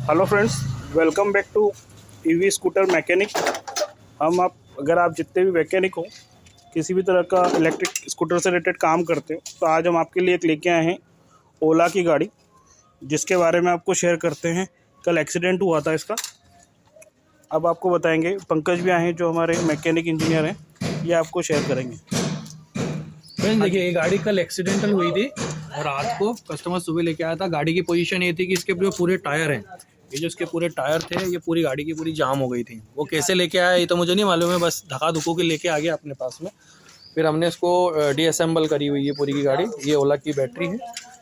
Hello friends, welcome back to EV scooter mechanic. अगर आप जितने भी मैकेनिक हो, किसी भी तरह का इलेक्ट्रिक स्कूटर से रिलेटेड काम करते हो, तो आज हम आपके लिए एक लेके आए हैं ओला की गाड़ी, जिसके बारे में आपको शेयर करते हैं। कल एक्सीडेंट हुआ था इसका, अब आपको बताएंगे। पंकज भी आए हैं जो हमारे मैकेनिक इंजीनियर हैं, ये आपको शेयर करेंगे। फ्रेंड्स देखिए, ये गाड़ी कल एक्सीडेंटल हुई थी और रात को कस्टमर सुबह लेके आया था। गाड़ी की पोजीशन ये थी कि इसके जो पूरे टायर हैं, ये जो इसके पूरे टायर थे, ये पूरी गाड़ी की पूरी जाम हो गई थी। वो कैसे लेके आया ये तो मुझे नहीं मालूम है, बस धक्का धुक्को के लेके आ गया अपने पास में। फिर हमने इसको डीअसेंबल करी हुई है पूरी की गाड़ी। ये ओला की बैटरी है,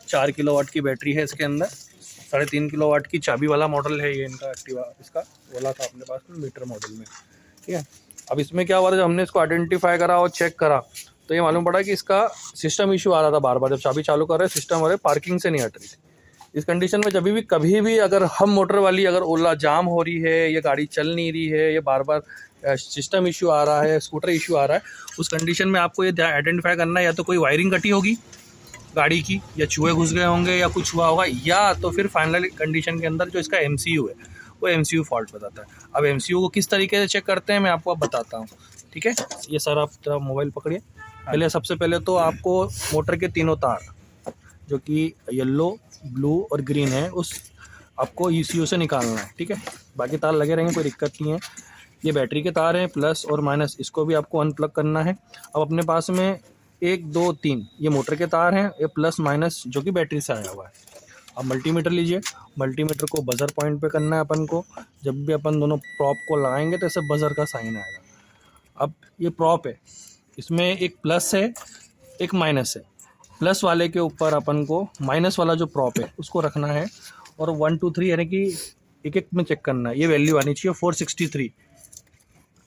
4 किलोवाट की बैटरी है इसके अंदर। 3.5 किलोवाट की चाबी वाला मॉडल है ये इनका एक्टिवा, इसका ओला का अपने पास में मीटर मॉडल में, ठीक है। अब इसमें क्या हुआ था, जब हमने इसको आइडेंटिफाई करा और चेक करा तो ये मालूम पड़ा कि इसका सिस्टम इशू आ रहा था बार बार। जब चाबी चालू कर रहे सिस्टम वाले पार्किंग से नहीं हट रही थी। इस कंडीशन में जब भी कभी भी अगर हम मोटर वाली अगर ओला जाम हो रही है, ये गाड़ी चल नहीं रही है, ये बार बार सिस्टम इशू आ रहा है, स्कूटर इशू आ रहा है, उस कंडीशन में आपको ये आइडेंटिफाई करना है, या तो कोई वायरिंग कटी होगी गाड़ी की, या चूहे घुस गए होंगे, या कुछ हुआ होगा, या तो फिर फाइनल कंडीशन के अंदर जो इसका MCU है वो MCU फॉल्ट बताता है। अब MCU को किस तरीके से चेक करते हैं मैं आपको अब बताता हूँ, ठीक है। ये सर आप थोड़ा मोबाइल पकड़िए। पहले सबसे पहले तो आपको मोटर के तीनों तार जो कि येलो, ब्लू और ग्रीन है, उस आपको ECU से निकालना है, ठीक है। बाकी तार लगे रहेंगे, कोई दिक्कत नहीं है। ये बैटरी के तार हैं, प्लस और माइनस, इसको भी आपको अनप्लग करना है। अब अपने पास में 1 2 3 ये मोटर के तार हैं, ये प्लस माइनस जो कि बैटरी से आया हुआ है। अब मल्टीमीटर लीजिए, मल्टीमीटर को बजर पॉइंट पे करना है अपन को। जब भी अपन दोनों प्रॉप को लगाएंगे तो ऐसे बजर का साइन आएगा। अब ये प्रॉप है, इसमें एक प्लस है एक माइनस है। प्लस वाले के ऊपर अपन को माइनस वाला जो प्रॉप है उसको रखना है, और 1 2 3 यानी कि एक एक में चेक करना है। ये वैल्यू आनी चाहिए 463।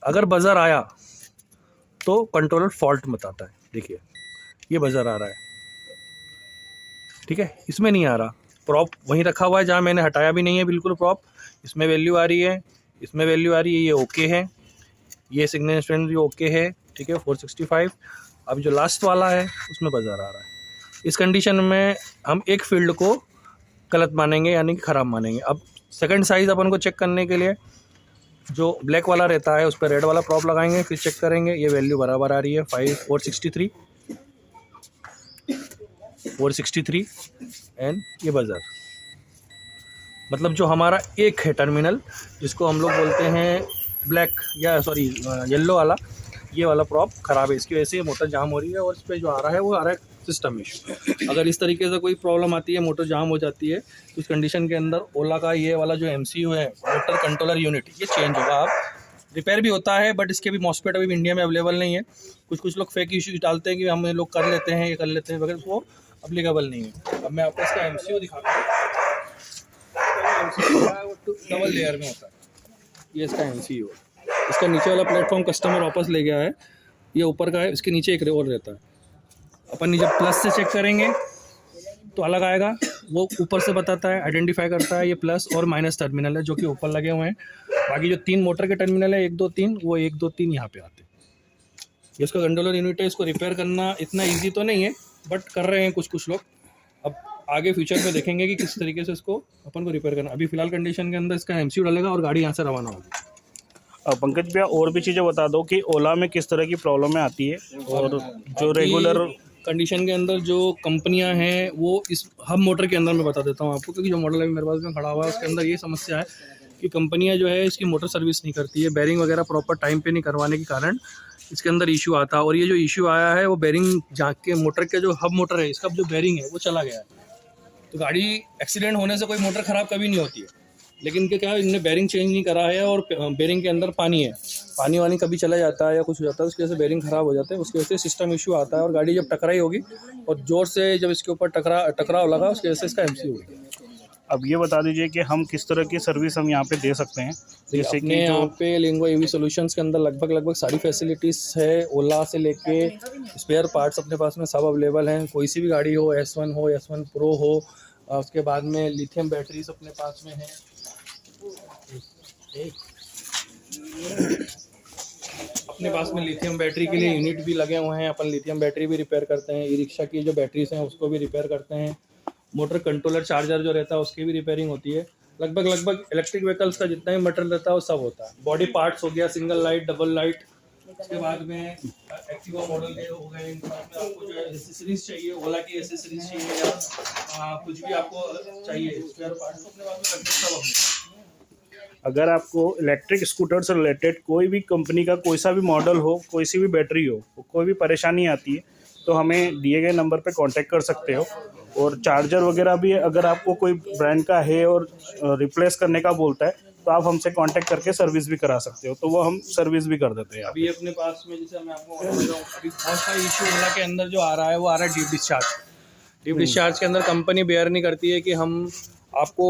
अगर बजर आया तो कंट्रोलर फॉल्ट बताता है। देखिए ये बजर आ रहा है, ठीक है, इसमें नहीं आ रहा। प्रॉप वहीं रखा हुआ है जहाँ मैंने हटाया भी नहीं है बिल्कुल प्रॉप। इसमें वैल्यू आ रही है, इसमें वैल्यू आ रही है, ये ओके है, ये सिग्नल स्ट्रेंथ भी ओके है, ठीक है, 465। अब जो लास्ट वाला है उसमें बजर आ रहा है। इस कंडीशन में हम एक फील्ड को गलत मानेंगे, यानी कि ख़राब मानेंगे। अब सेकंड साइज़ अपन को चेक करने के लिए जो ब्लैक वाला रहता है उस पर रेड वाला प्रॉप लगाएंगे, फिर चेक करेंगे। ये वैल्यू बराबर आ रही है 463 एंड ये बजर, मतलब जो हमारा एक है टर्मिनल, जिसको हम लोग बोलते हैं ब्लैक या सॉरी येलो वाला, ये वाला प्रॉप ख़राब है। इसकी वजह से मोटर जाम हो रही है, और इस पर जो आ रहा है वो आ रहा है सिस्टम इशू। अगर इस तरीके से कोई प्रॉब्लम आती है, मोटर जाम हो जाती है, तो इस कंडीशन के अंदर ओला का ये वाला जो MCU है, मोटर कंट्रोलर यूनिट, ये चेंज होगा। अब रिपेयर भी होता है, बट इसके भी मॉस्फेट अभी इंडिया में अवेलेबल नहीं है। कुछ लोग फेक इशू डालते हैं कि हम लोग कर लेते हैं, ये कर लेते हैं, मगर वो अप्लीकेबल नहीं है। अब मैं आपको इसका MCU दिखाता हूँ। डबल लेयर में होता है, ये इसका MCU है। इसका नीचे वाला प्लेटफॉर्म कस्टमर वापस ले गया है, ये ऊपर का है, इसके नीचे एक और रहता है। अपन जब प्लस से चेक करेंगे तो अलग आएगा, वो ऊपर से बताता है, आइडेंटिफाई करता है। ये प्लस और माइनस टर्मिनल है जो कि ऊपर लगे हुए हैं। बाकी जो 3 मोटर के टर्मिनल है 1 2 3, वो 1 2 3 यहाँ पे आते हैं। ये इसका कंट्रोलर यूनिट है। इसको रिपेयर करना इतना ईजी तो नहीं है, बट कर रहे हैं कुछ लोग। अब आगे फ्यूचर में देखेंगे कि किस तरीके से इसको अपन को रिपेयर करना। अभी फिलहाल कंडीशन के अंदर इसका MCU डालेगा और गाड़ी यहाँ से रवाना होगी। पंकज भैया, और भी चीज़ें बता दो कि ओला में किस तरह की प्रॉब्लमें आती है, और जो रेगुलर कंडीशन के अंदर जो कंपनियां हैं वो इस हब मोटर के अंदर मैं बता देता हूँ आपको, क्योंकि जो मॉडल अभी मेरे पास में खड़ा हुआ है उसके अंदर ये समस्या है कि कंपनियां जो है इसकी मोटर सर्विस नहीं करती है। बैरिंग वगैरह प्रॉपर टाइम पे नहीं करवाने के कारण इसके अंदर इशू आता है। और ये जो इशू आया है वो बैरिंग जहाँ के मोटर के जो हब मोटर है, इसका जो बैरिंग है वो चला गया है। तो गाड़ी एक्सीडेंट होने से कोई मोटर ख़राब कभी नहीं होती है, लेकिन क्या इनने बैरिंग चेंज नहीं करा है, और बैरिंग के अंदर पानी है, पानी वानी कभी चला जाता है या कुछ हो जाता है, उसकी वजह से बैरिंग ख़राब हो जाता है, उसकी वजह से सिस्टम इशू आता है। और गाड़ी जब टकराई होगी और ज़ोर से जब इसके ऊपर टकराव लगा, उसकी वजह से इसका MCU हो गया। अब ये बता दीजिए कि हम किस तरह की सर्विस हम यहाँ पे दे सकते हैं, जैसे कि यहाँ पे लिंगो EV सॉल्यूशंस के अंदर लगभग सारी फैसिलिटीज़ है। ओला से लेके स्पेयर पार्ट्स अपने पास में सब अवेलेबल हैं। कोई सी भी गाड़ी हो, S1 हो, S1 Pro हो, उसके बाद में लिथियम बैटरीज अपने पास में है। अपने पास में लिथियम बैटरी के लिए यूनिट भी लगे हुए हैं। अपन लिथियम बैटरी भी रिपेयर करते हैं। ई-रिक्शा की जो बैटरीज हैं उसको भी रिपेयर करते हैं। मोटर कंट्रोलर चार्जर जो रहता है उसकी भी रिपेयरिंग होती है। लगभग इलेक्ट्रिक व्हीकल्स का जितना भी मटेरियल रहता है वो सब होता है। बॉडी पार्ट्स हो गया, सिंगल लाइट, डबल लाइट, उसके बाद में एक्टिवा मॉडल के हो गए, इनमें आपको जो है एसेसरीज चाहिए, ओला की एसेसरीज चाहिए या कुछ भी आपको चाहिए स्पेयर पार्ट्स, तो अपने पास में लगभग सब अपने। अगर आपको इलेक्ट्रिक स्कूटर से रिलेटेड कोई भी कंपनी का कोई सा भी मॉडल हो, कोई सी भी बैटरी हो, कोई भी परेशानी आती है तो हमें दिए गए नंबर पे कांटेक्ट कर सकते हो। और चार्जर वगैरह भी अगर आपको कोई ब्रांड का है और रिप्लेस करने का बोलता है तो आप हमसे कांटेक्ट करके सर्विस भी करा सकते हो, तो वो हम सर्विस भी कर देते हैं। अभी अपने पास में जैसे मैं आपको बता रहा हूँ, अभी बहुत सा इशू ओला के अंदर जो आ रहा है वो आ रहा है डीप डिस्चार्ज। डीप डिस्चार्ज के अंदर कंपनी बेयर नहीं करती है कि हम आपको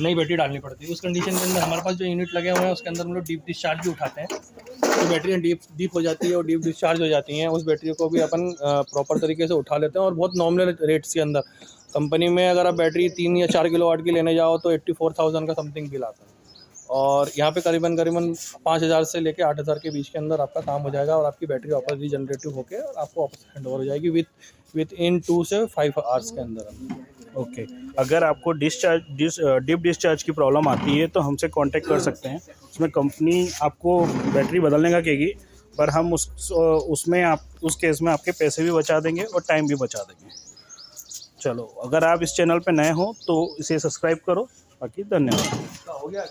नई बैटरी डालनी पड़ती है। उस कंडीशन के अंदर हमारे पास जो यूनिट लगे हुए हैं उसके अंदर हम लोग डीप डिस्चार्ज भी उठाते हैं, तो बैटरियाँ डीप हो जाती है और डीप डिस्चार्ज हो जाती हैं। उस बैटरी को भी अपन प्रॉपर तरीके से उठा लेते हैं और बहुत नॉमिनल रेट्स के अंदर। कंपनी में अगर आप बैटरी 3 या 4 किलोवाट की लेने जाओ तो 84,000 का समथिंग बिल आता है, और यहाँ पे करीबन 5,000 से लेके 8,000 के बीच के अंदर आपका काम हो जाएगा और आपकी बैटरी वापस रीजनरेटिव होकर और आपको वापस हैंड ओवर हो जाएगी विद इन 2 से 5 आवर्स के अंदर। ओके, अगर आपको डीप डिस्चार्ज की प्रॉब्लम आती है तो हमसे कांटेक्ट कर सकते हैं। उसमें कंपनी आपको बैटरी बदलने का कहेगी, पर हम उसमें आप उस केस में आपके पैसे भी बचा देंगे और टाइम भी बचा देंगे। चलो, अगर आप इस चैनल पे नए हो तो इसे सब्सक्राइब करो। बाकी धन्यवाद। हो गया।